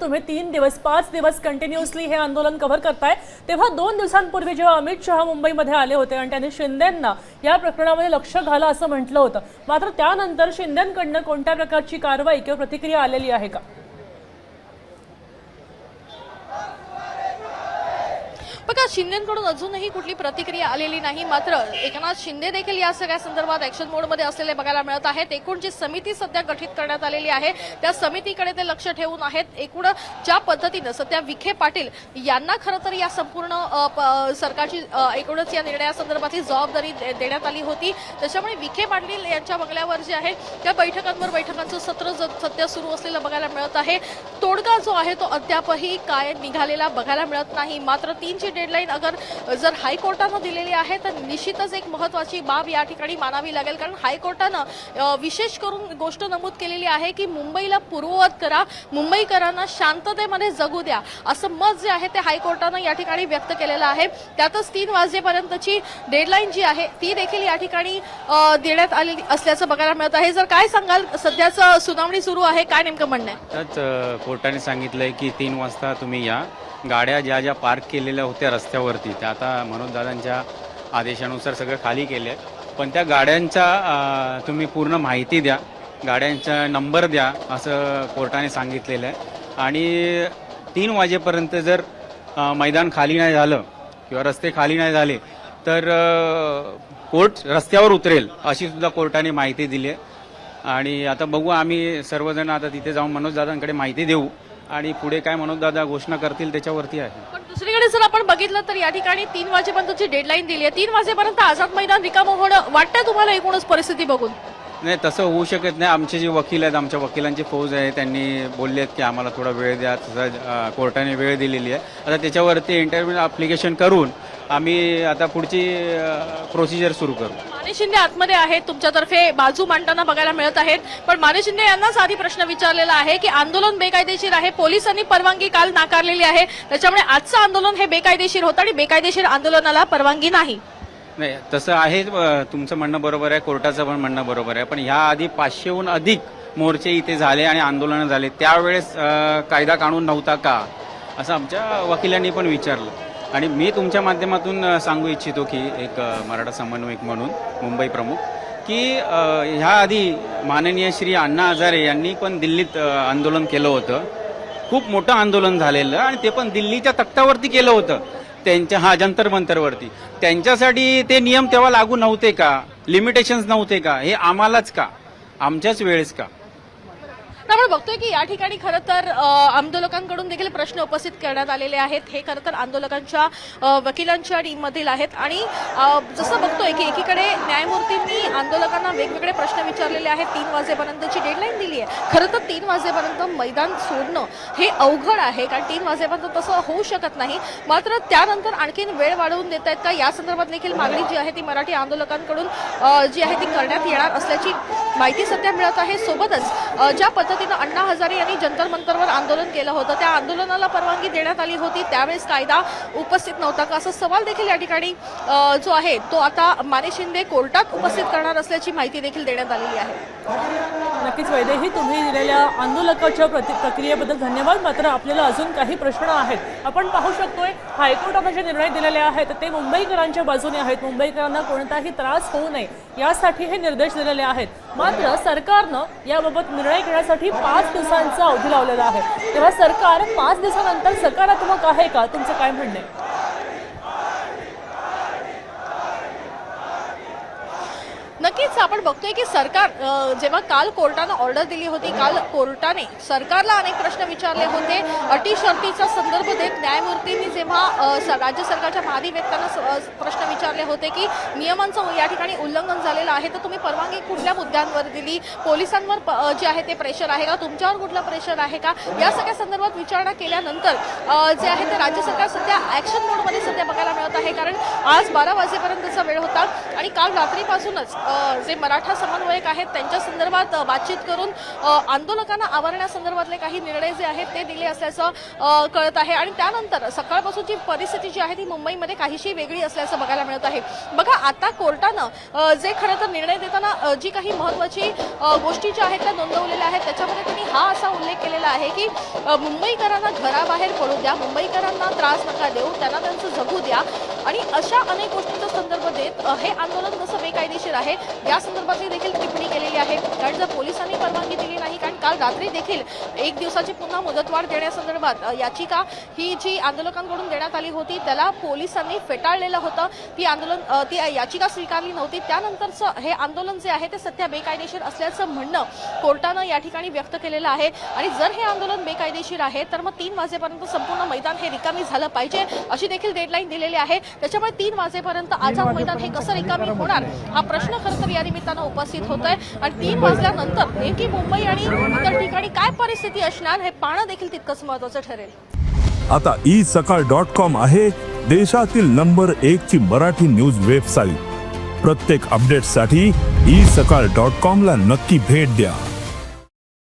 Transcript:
तुम्ही 3 दिवस 5 दिवस कंटिन्युअसली हे आंदोलन कव्हर करताय, तेव्हा 2 दिवसांपूर्वी जेव्हा अमित शहा मुंबईमध्ये आले होते आणि त्यांनी शिंदेंना या प्रकरणामध्ये लक्ष घाला असं म्हटलं होतं, मात्र त्यानंतर शिंदेंकडनं कोणत्या प्रकारची कारवाई किंवा प्रतिक्रिया आलेली आहे का? बघा, शिंदेकडून अजूनही कुठली प्रतिक्रिया आलेली नाही. मात्र एकनाथ शिंदे देखील या सगळ्या संदर्भात ऍक्शन मोडमध्ये असलेले बघायला मिळत आहेत. एकूण जी समिती सध्या गठीत करण्यात आलेली आहे त्या समितीकडे ते लक्ष ठेवून आहेत. एकूण ज्या पद्धतीनं सध्या विखे पाटील यांना खरं तर या संपूर्ण सरकारची एकूणच या निर्णयासंदर्भातली जबाबदारी देण्यात आली होती. त्याच्यामुळे विखे पाटील यांच्या बंगल्यावर जे आहे त्या बैठकांचं सत्र सध्या सुरू असलेलं बघायला मिळत आहे. तोडगा जो आहे तो अद्यापही काय निघालेला बघायला मिळत नाही. मात्र 3ची डेडलाईन जर हायकोर्टानं दिलेली आहे तर निश्चितच एक महत्वाची बाब या ठिकाणी मानावी लागेल. कारण हायकोर्टानं विशेष करून गोष्ट नमूद केलेली आहे की मुंबईला पूर्ववत करा, मुंबईकरांना शांततेमध्ये जगू द्या, असं मत जे आहे ते हायकोर्टानं या ठिकाणी व्यक्त केलेलं आहे. त्यातच 3 वाजेपर्यंतची डेडलाईन जी आहे ती देखील या ठिकाणी देण्यात आली असल्याचं बघायला मिळत आहे. जर काय सांगाल, सध्याचं सुनावणी सुरू आहे, काय नेमकं म्हणणं आहे? त्याच कोर्टाने सांगितलंय की 3 वाजता तुम्ही या. गाड्या ज्या पार्क केलेल्या होत्या रस्त्यावरती त्या आता मनोजदादांच्या आदेशानुसार सगळं खाली केले. पण त्या गाड्यांचा तुम्ही पूर्ण माहिती द्या, गाड्यांचा नंबर द्या असं कोर्टाने सांगितलेलं आहे. आणि 3 वाजेपर्यंत जर मैदान खाली नाही झालं किंवा रस्ते खाली नाही झाले तर कोर्ट रस्त्यावर उतरेल अशी सुद्धा कोर्टाने माहिती दिली आहे. आणि आता बघू, आम्ही सर्वजण आता तिथे जाऊन मनोजदादांकडे माहिती देऊ आणि पुढे काय मनोजदादा घोषणा करतील त्याच्यावरती आहे. पण दुसरीकडे जर आपण बघितलं तर या ठिकाणी 3 वाजेपर्यंतची डेडलाईन दिली आहे. 3 वाजेपर्यंत आझाद मैदान रिकामं होणं वाटतं तुम्हाला एकूणच परिस्थिती बघून? नाही, तसं होऊ शकत नाही. आमचे जे वकील आहेत, आमच्या वकिलांची फौज आहे, त्यांनी बोलले आहेत की आम्हाला थोडा वेळ द्या. तसं कोर्टाने वेळ दिलेली आहे. आता त्याच्यावरती इंटरव्ह्यू ॲप्लिकेशन करून आम्ही आता पुढची प्रोसिजर सुरू करू. माने शिंदे आतमध्ये आहेत, तुमच्यातर्फे बाजू मांडताना बघायला मिळत आहेत. पण माने शिंदे यांनाच आधी प्रश्न विचारलेला आहे की आंदोलन बेकायदेशीर आहे, पोलिसांनी परवानगी काल नाकारलेली आहे, त्याच्यामुळे आजचं आंदोलन हे बेकायदेशीर होतं आणि बेकायदेशीर आंदोलनाला परवानगी नाही. नाही, तसं आहे, तुमचं म्हणणं बरोबर आहे, कोर्टाचं पण म्हणणं बरोबर आहे. पण ह्या आधी 500हून अधिक मोर्चे इथे झाले आणि आंदोलनं झाले, त्यावेळेस कायदा कानून नव्हता का असं आमच्या वकिलांनी पण विचारलं. आणि मी तुमच्या माध्यमातून सांगू इच्छितो की एक मराठा समन्वयक म्हणून मुंबई प्रमुख की ह्या आधी माननीय श्री अण्णा हजारे यांनी पण दिल्लीत आंदोलन केलं होतं. खूप मोठं आंदोलन झालेलं आणि ते पण दिल्लीच्या तख्तावरती केलं होतं, त्यांच्या जंतर मंतरवरती. त्यांच्यासाठी ते नियम तेव्हा लागू नव्हते का? लिमिटेशन्स नव्हते का? हे आम्हालाच का, आमच्याच वेळेस का? आपण बघतोय की या ठिकाणी खरं तर आंदोलकांकडून देखील प्रश्न उपस्थित करण्यात आलेले आहेत. हे खरं तर आंदोलकांच्या वकिलांच्या टीममधील आहेत. आणि जसं बघतोय की एकीकडे न्यायमूर्तींनी आंदोलकांना वेगवेगळे प्रश्न विचारलेले आहेत. 3 वाजेपर्यंतची डेडलाईन दिली आहे. खरं तर 3 वाजेपर्यंत मैदान सोडणं हे अवघड आहे, कारण 3 वाजेपर्यंत तसं होऊ शकत नाही. मात्र त्यानंतर आणखीन वेळ वाढवून देत आहेत का, या संदर्भात देखील मागणी जी आहे ती मराठी आंदोलकांकडून जी आहे ती करण्यात येणार असल्याची माहिती सध्या मिळत आहे. सोबतच ज्या पद्धतीनं अण्णा हजारे यांनी जंतर मंतरवर आंदोलन केलं होतं, त्या आंदोलनाला परवानगी देण्यात आली होती, त्यावेळेस कायदा उपस्थित नव्हता का, असा सवाल देखील या ठिकाणी जो आहे तो आता माने शिंदे कोर्टात उपस्थित करणार असल्याची माहिती देखील देण्यात आलेली आहे. नक्कीच वैदेही, तुम्ही दिलेल्या आंदोलकाच्या प्रक्रियेबद्दल धन्यवाद. मात्र आपल्याला अजून काही प्रश्न आहेत. आपण पाहू शकतोय हायकोर्टाने जे निर्णय दिलेले आहेत ते मुंबईकरांच्या बाजूने आहेत. मुंबईकरांना कोणताही त्रास होऊ नये यासाठी हे निर्देश दिलेले आहेत. मात्र सरकारनं याबाबत निर्णय घेण्यासाठी 5 दिवसांचा अवधी लावलेला आहे. तेव्हा सरकार 5 दिवसानंतर सकारात्मक आहे का? तुमचं काय म्हणणं आहे? नक्कीच आपण बघतोय की सरकार जेव्हा काल कोर्टानं ऑर्डर दिली होती, काल कोर्टाने सरकारला अनेक प्रश्न विचारले होते. अटी शर्तीचा संदर्भ देत न्यायमूर्तींनी जेव्हा राज्य सरकारच्या महाधिवक्त्यांना प्रश्न विचारले होते की नियमांचं या ठिकाणी उल्लंघन झालेलं आहे, तर तुम्ही परवानगी कुठल्या मुद्द्यांवर दिली, पोलिसांवर जे आहे ते प्रेशर आहे का, तुमच्यावर कुठलं प्रेशर आहे का, या सगळ्या संदर्भात विचारणा केल्यानंतर जे आहे ते राज्य सरकार सध्या ऍक्शन मोडमध्ये सध्या बघायला मिळत आहे. कारण आज 12 वाजेपर्यंतचा वेळ होता आणि काल रात्रीपासूनच जे जे मराठा समन्वयक आहेत त्यांच्या संदर्भात बातचीत करून आंदोलकांना आवरण्यासंदर्भातले काही निर्णय जे आहेत ते दिले असल्याचं कळत आहे आणि त्यानंतर सकाळपासूनची परिस्थिती जी आहे ती मुंबईमध्ये काहीशी वेगळी असल्याचं बघायला मिळत आहे. बघा आता कोर्टानं जे खरं तर निर्णय देताना जी काही महत्त्वाची गोष्टी ज्या आहेत त्या नोंदवलेल्या आहेत त्याच्यामध्ये त्यांनी हा असा उल्लेख केलेला आहे की मुंबईकरांना घराबाहेर पडू द्या, मुंबईकरांना त्रास नका देऊ, त्यांना त्यांचं जगू द्या आणि अशा अनेक गोष्टींचा संदर्भ देत हे आंदोलन कसं बेकायदेशीर आहे या संदर्भातली देखील टिप्पणी केलेली आहे. कारण जर पोलिसांनी परवानगी दिली नाही, कारण काल रात्री देखील 1 दिवसाची पुन्हा मुदतवाढ देण्यासंदर्भात याचिका ही जी आंदोलकांकडून देण्यात आली होती त्याला पोलिसांनी फेटाळलेलं होतं. ती याचिका स्वीकारली नव्हती. त्यानंतरचं हे आंदोलन जे आहे ते सध्या बेकायदेशीर असल्याचं म्हणणं कोर्टानं या ठिकाणी व्यक्त केलेलं आहे आणि जर हे आंदोलन बेकायदेशीर आहे तर मग 3 वाजेपर्यंत संपूर्ण मैदान हे रिकामी झालं पाहिजे अशी देखील डेडलाईन दिलेली आहे. त्याच्यामुळे 3 वाजेपर्यंत आझाद मैदान हे कसं रिकामी होणार हा प्रश्न खरं तर या निमित्तानं उपस्थित होतोय आणि 3 वाजल्यानंतर नेमकी मुंबई आणि इतर ठिकाणी काय परिस्थिती असणार हे पाहणं देखील तितकंच महत्त्वाचं ठरेल. आता isakal.com आहे देशातील नंबर 1 ची मराठी न्यूज वेबसाईट. प्रत्येक अपडेटसाठी isakal.com ला नक्की भेट द्या.